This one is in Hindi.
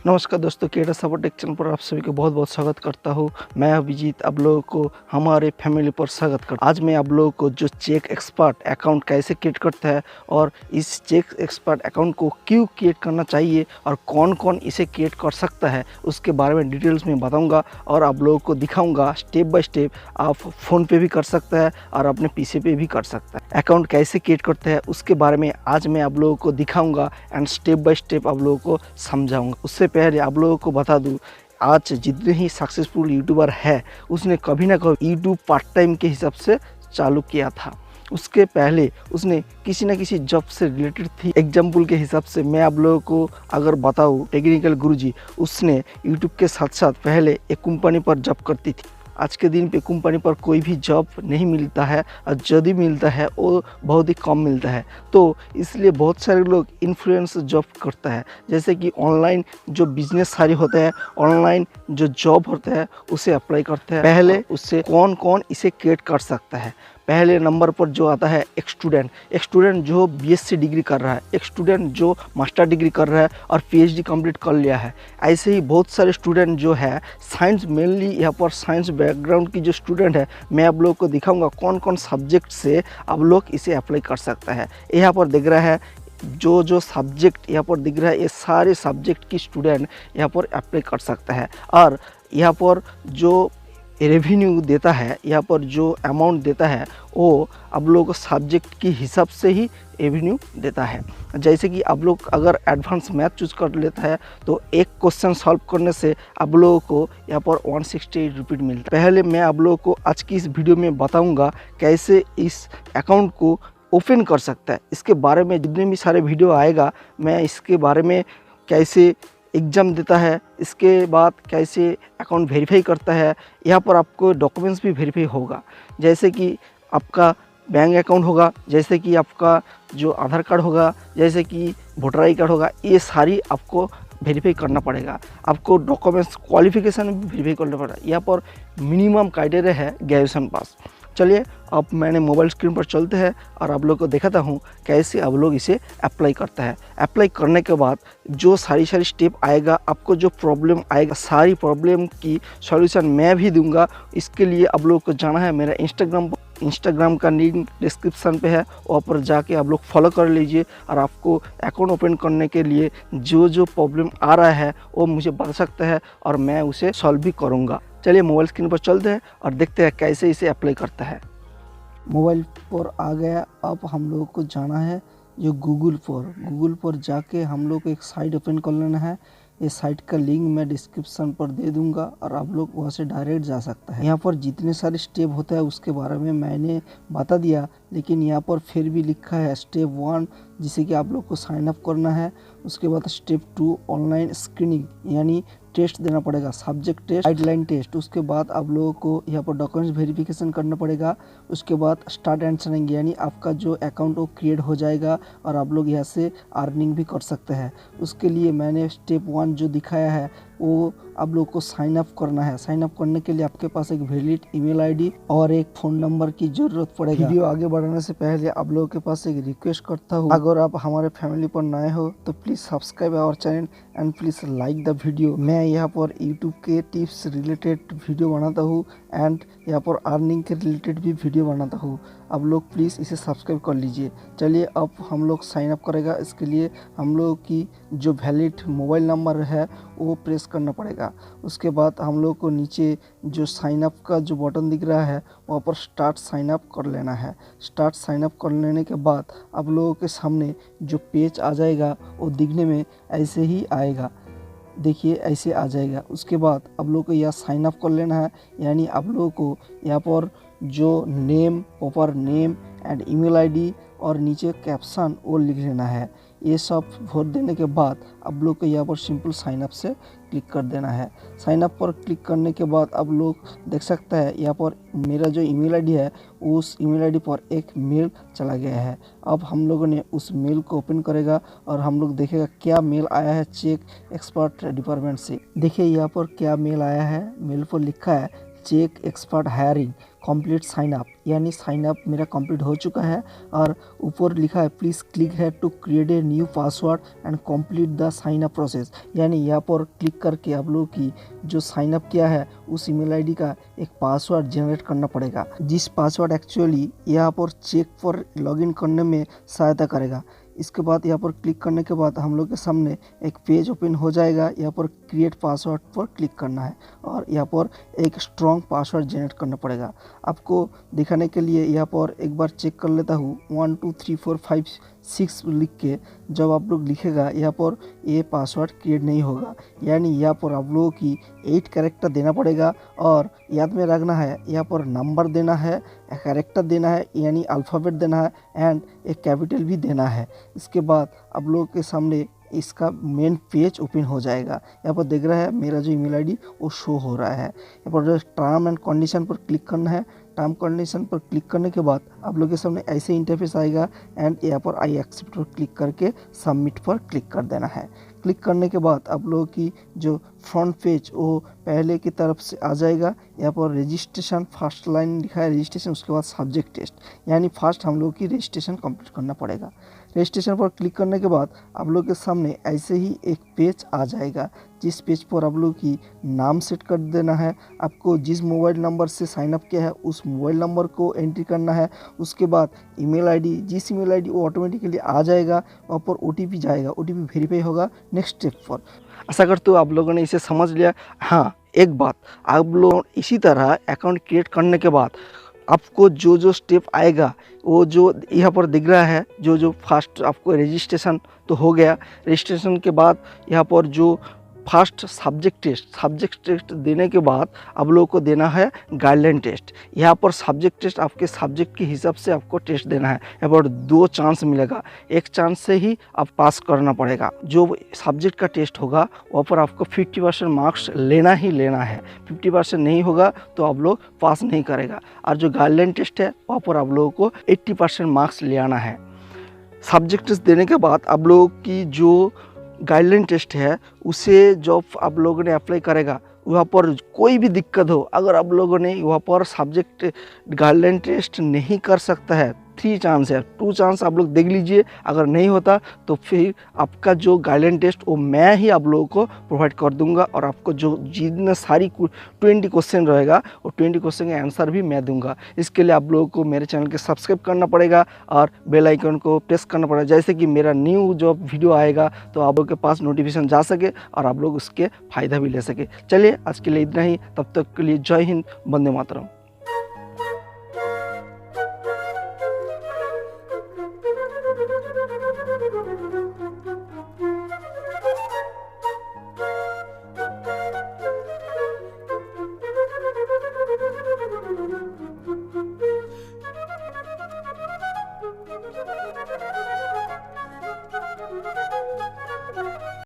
नमस्कार दोस्तों, क्रिएटर सपोर्ट टेक चैनल पर आप सभी को बहुत बहुत स्वागत करता हूँ। मैं अभिजीत आप लोगों को हमारे फैमिली पर स्वागत करता हूँ। आज मैं आप लोगों को जो चेक एक्सपर्ट अकाउंट कैसे क्रिएट करता है और इस चेक एक्सपर्ट अकाउंट को क्यों क्रिएट करना चाहिए और कौन कौन इसे क्रिएट कर सकता है उसके बारे में डिटेल्स में बताऊँगा और आप लोगों को दिखाऊँगा स्टेप बाय स्टेप। आप फ़ोन पे भी कर सकता है और अपने पीसी पे भी कर सकता है। अकाउंट कैसे क्रिएट करते हैं उसके बारे में आज मैं आप लोगों को दिखाऊँगा एंड स्टेप बाय स्टेप आप लोगों को समझाऊँगा। उससे पहले आप लोगों को बता दूं, आज जितने ही सक्सेसफुल यूट्यूबर है उसने कभी ना कभी यूट्यूब पार्ट टाइम के हिसाब से चालू किया था। उसके पहले उसने किसी न किसी जॉब से रिलेटेड थी। एग्जाम्पल के हिसाब से मैं आप लोगों को अगर बताऊं, टेक्निकल गुरुजी उसने यूट्यूब के साथ साथ पहले एक कंपनी पर जॉब करती थी। आज के दिन पे कंपनी पर कोई भी जॉब नहीं मिलता है और यदि मिलता है वो बहुत ही कम मिलता है, तो इसलिए बहुत सारे लोग इन्फ्लुएंस जॉब करता है। जैसे कि ऑनलाइन जो बिजनेस सारी होते हैं, ऑनलाइन जो जॉब होता है उसे अप्लाई करते हैं। पहले उससे कौन कौन इसे क्रिएट कर सकता है। पहले नंबर पर जो आता है एक स्टूडेंट जो बीएससी डिग्री कर रहा है, एक स्टूडेंट जो मास्टर डिग्री कर रहा है और पीएचडी कंप्लीट कर लिया है। ऐसे ही बहुत सारे स्टूडेंट जो है साइंस, मेनली यहाँ पर साइंस बैकग्राउंड की जो स्टूडेंट है, मैं आप लोगों को दिखाऊंगा कौन कौन सब्जेक्ट से आप लोग इसे अप्लाई कर सकता है। यहाँ पर दिख रहा है जो सब्जेक्ट यहाँ पर दिख रहा है, ये सारे सब्जेक्ट की स्टूडेंट यहाँ पर अप्लाई कर सकता है। और यहाँ पर जो रेवेन्यू देता है, यहाँ पर जो अमाउंट देता है वो आप लोगों को सब्जेक्ट के हिसाब से ही रेवेन्यू देता है। जैसे कि आप लोग अगर एडवांस मैथ चूज़ कर लेता है तो एक क्वेश्चन सॉल्व करने से आप लोगों को यहाँ पर 168 रुपये मिलता है। पहले मैं आप लोगों को आज की इस वीडियो में बताऊँगा कैसे इस अकाउंट को ओपन कर सकता है। इसके बारे में जितने भी सारे वीडियो आएगा मैं इसके बारे में कैसे एग्ज़ाम देता है, इसके बाद कैसे अकाउंट वेरीफाई करता है, यहाँ पर आपको डॉक्यूमेंट्स भी वेरीफाई होगा। जैसे कि आपका बैंक अकाउंट होगा, जैसे कि आपका जो आधार कार्ड होगा, जैसे कि वोटर आई कार्ड होगा, ये सारी आपको वेरीफाई करना पड़ेगा। आपको डॉक्यूमेंट्स क्वालिफिकेशन भी वेरीफाई करना पड़ेगा। यहाँ पर मिनिमम क्राइटेरिया है ग्रेजुएशन पास। चलिए अब मैंने मोबाइल स्क्रीन पर चलते हैं और आप लोग को दिखाता हूँ कैसे आप लोग इसे अप्लाई करता है। अप्लाई करने के बाद जो सारी स्टेप आएगा, आपको जो प्रॉब्लम आएगा सारी प्रॉब्लम की सॉल्यूशन मैं भी दूंगा। इसके लिए आप लोग को जाना है मेरा इंस्टाग्राम का लिंक डिस्क्रिप्शन पे है, वहाँ पर जाके आप लोग फॉलो कर लीजिए और आपको अकाउंट ओपन करने के लिए जो प्रॉब्लम आ रहा है वो मुझे बता सकता है और मैं उसे सॉल्व भी करूँगा। चलिए मोबाइल स्क्रीन पर चलते हैं और देखते हैं कैसे इसे अप्लाई करता है। मोबाइल पर आ गया। अब हम लोगों को जाना है जो गूगल पर जाके हम लोग को एक साइट ओपन कर लेना है। ये साइट का लिंक मैं डिस्क्रिप्शन पर दे दूंगा और आप लोग वहाँ से डायरेक्ट जा सकता है। यहाँ पर जितने सारे स्टेप होता है उसके बारे में मैंने बता दिया, लेकिन यहाँ पर फिर भी लिखा है स्टेप 1 जिसे कि आप लोग को साइन अप करना है। उसके बाद स्टेप 2 ऑनलाइन स्क्रीनिंग यानी टेस्ट देना पड़ेगा, सब्जेक्ट टेस्ट, गाइडलाइन टेस्ट। उसके बाद आप लोगों को यहाँ पर डॉक्यूमेंट्स वेरिफिकेशन करना पड़ेगा। उसके बाद स्टार्ट एंड अर्निंग यानी आपका जो अकाउंट वो क्रिएट हो जाएगा और आप लोग यहाँ से अर्निंग भी कर सकते हैं। उसके लिए मैंने स्टेप 1 जो दिखाया है वो आप लोग को साइन अप करना है। साइन अप करने के लिए आपके पास एक वैलिड ईमेल आईडी और एक फ़ोन नंबर की ज़रूरत पड़ेगा। वीडियो आगे बढ़ाने से पहले आप लोगों के पास एक रिक्वेस्ट करता हूँ, अगर आप हमारे फैमिली पर नए हो तो please subscribe our channel and please like the video. मैं यहाँ पर यूट्यूब के टिप्स रिलेटेड वीडियो बनाता हूँ एंड यहाँ पर अर्निंग के रिलेटेड भी वीडियो बनाता हूँ। आप लोग प्लीज़ इसे सब्सक्राइब कर लीजिए। चलिए अब हम लोग साइन अप करेगा। इसके लिए हम लोग की जो वैलिड मोबाइल नंबर है वो प्रेस करना पड़ेगा। उसके बाद हम लोग को नीचे जो साइन अप का जो बटन दिख रहा है वहाँ पर स्टार्ट साइन अप कर लेना है। स्टार्ट साइन अप कर लेने के बाद आप लोगों के सामने जो पेज आ जाएगा वो दिखने में ऐसे ही आएगा। देखिए ऐसे आ जाएगा। उसके बाद आप लोग को यह साइन अप कर लेना है, यानी आप लोगों को यहाँ पर जो name, proper name and email ID और नीचे कैप्शन वो लिख लेना है। ये सब भर देने के बाद आप लोग को यहाँ पर सिंपल साइन अप से क्लिक कर देना है। साइन अप पर क्लिक करने के बाद आप लोग देख सकते हैं यहाँ पर मेरा जो ईमेल आईडी है उस ईमेल आईडी पर एक मेल चला गया है। अब हम लोगों ने उस मेल को ओपन करेगा और हम लोग देखेगा क्या मेल आया है चेक एक्सपर्ट डिपार्टमेंट से। देखिए यहाँ पर क्या मेल आया है। मेल पर लिखा है check expert hiring, complete sign up, यानी साइन अप मेरा कंप्लीट हो चुका है। और ऊपर लिखा है please click here to create a new password and complete the sign up process, यानी यहाँ पर क्लिक करके आप लोग की जो साइन अप किया है उस ईमेल आईडी का एक पासवर्ड जनरेट करना पड़ेगा, जिस पासवर्ड एक्चुअली यहाँ पर चेक पर लॉगिन करने में सहायता करेगा। इसके बाद यहाँ पर क्लिक करने के बाद हम लोग के सामने एक पेज ओपन हो जाएगा। यहाँ पर क्रिएट पासवर्ड पर क्लिक करना है और यहाँ पर एक स्ट्रॉन्ग पासवर्ड जनरेट करना पड़ेगा। आपको दिखाने के लिए यहाँ पर एक बार चेक कर लेता हूँ। 1 2 3 4 5 6 लिख के जब आप लोग लिखेगा यहाँ पर ये पासवर्ड क्रिएट नहीं होगा, यानी यहाँ पर आप लोगों की 8 कैरेक्टर देना पड़ेगा। और याद में रखना है यहाँ पर नंबर देना है, कैरेक्टर देना है यानी अल्फ़ाबेट देना है एंड एक कैपिटल भी देना है। इसके बाद आप लोगों के सामने इसका मेन पेज ओपन हो जाएगा। यहाँ पर देख रहा है मेरा जो ईमेल आईडी वो शो हो रहा है। यहाँ पर जो टर्म एंड कंडीशन पर क्लिक करना है। टर्म कंडीशन पर क्लिक करने के बाद आप लोग के सामने ऐसे इंटरफेस आएगा एंड यहाँ पर आई एक्सेप्ट पर क्लिक करके सबमिट पर क्लिक कर देना है। क्लिक करने के बाद आप लोगों की जो फ्रंट पेज वो पहले की तरफ से आ जाएगा। यहाँ पर रजिस्ट्रेशन फर्स्ट लाइन लिखा है रजिस्ट्रेशन, उसके बाद सब्जेक्ट टेस्ट, यानी फर्स्ट हम लोग की रजिस्ट्रेशन कंप्लीट करना पड़ेगा। रजिस्ट्रेशन पर क्लिक करने के बाद आप लोग के सामने ऐसे ही एक पेज आ जाएगा, जिस पेज पर आप लोग की नाम सेट कर देना है। आपको जिस मोबाइल नंबर से साइन अप किया है उस मोबाइल नंबर को एंट्री करना है। उसके बाद ईमेल आईडी, जिस ईमेल आईडी वो ऑटोमेटिकली आ जाएगा, वहाँ पर ओटीपी जाएगा, ओटीपी वेरीफाई होगा नेक्स्ट स्टेप पर। आशा करते हो आप लोगों ने इसे समझ लिया। हाँ, एक बात, आप लोग इसी तरह अकाउंट क्रिएट करने के बाद आपको जो जो स्टेप आएगा वो जो यहाँ पर दिख रहा है, जो जो फर्स्ट आपको रजिस्ट्रेशन तो हो गया। रजिस्ट्रेशन के बाद यहाँ पर जो फर्स्ट सब्जेक्ट टेस्ट देने के बाद आप लोगों को देना है गाइडलाइन टेस्ट। यहाँ पर सब्जेक्ट टेस्ट आपके सब्जेक्ट के हिसाब से आपको टेस्ट देना है। यहाँ पर 2 चांस मिलेगा, एक चांस से ही आप पास करना पड़ेगा। जो सब्जेक्ट का टेस्ट होगा वहाँ पर आपको 50% मार्क्स लेना ही लेना है। 50% नहीं होगा तो आप लोग पास नहीं करेगा। और जो गाइडलाइन टेस्ट है वहाँ पर आप लोगों को 80% मार्क्स ले आना है। सब्जेक्ट टेस्ट देने के बाद आप लोगों की जो गाइडलाइन टेस्ट है उसे जब आप लोगों ने अप्लाई करेगा, वहाँ पर कोई भी दिक्कत हो, अगर आप लोगों ने वहाँ पर सब्जेक्ट गाइडलाइन टेस्ट नहीं कर सकता है, 3 चांस है, 2 चांस आप लोग देख लीजिए। अगर नहीं होता तो फिर आपका जो गाइडलाइन टेस्ट वो मैं ही आप लोगों को प्रोवाइड कर दूंगा और आपको जो जितने सारी 20 क्वेश्चन रहेगा वो 20 क्वेश्चन का आंसर भी मैं दूंगा। इसके लिए आप लोगों को मेरे चैनल के सब्सक्राइब करना पड़ेगा और बेल आइकन को प्रेस करना पड़ेगा, जैसे कि मेरा न्यू जो वीडियो आएगा तो आप लोग के पास नोटिफिकेशन जा सके और आप लोग उसके फ़ायदा भी ले सके। चलिए आज के लिए इतना ही, तब तक के लिए जय हिंद, वंदे मातरम।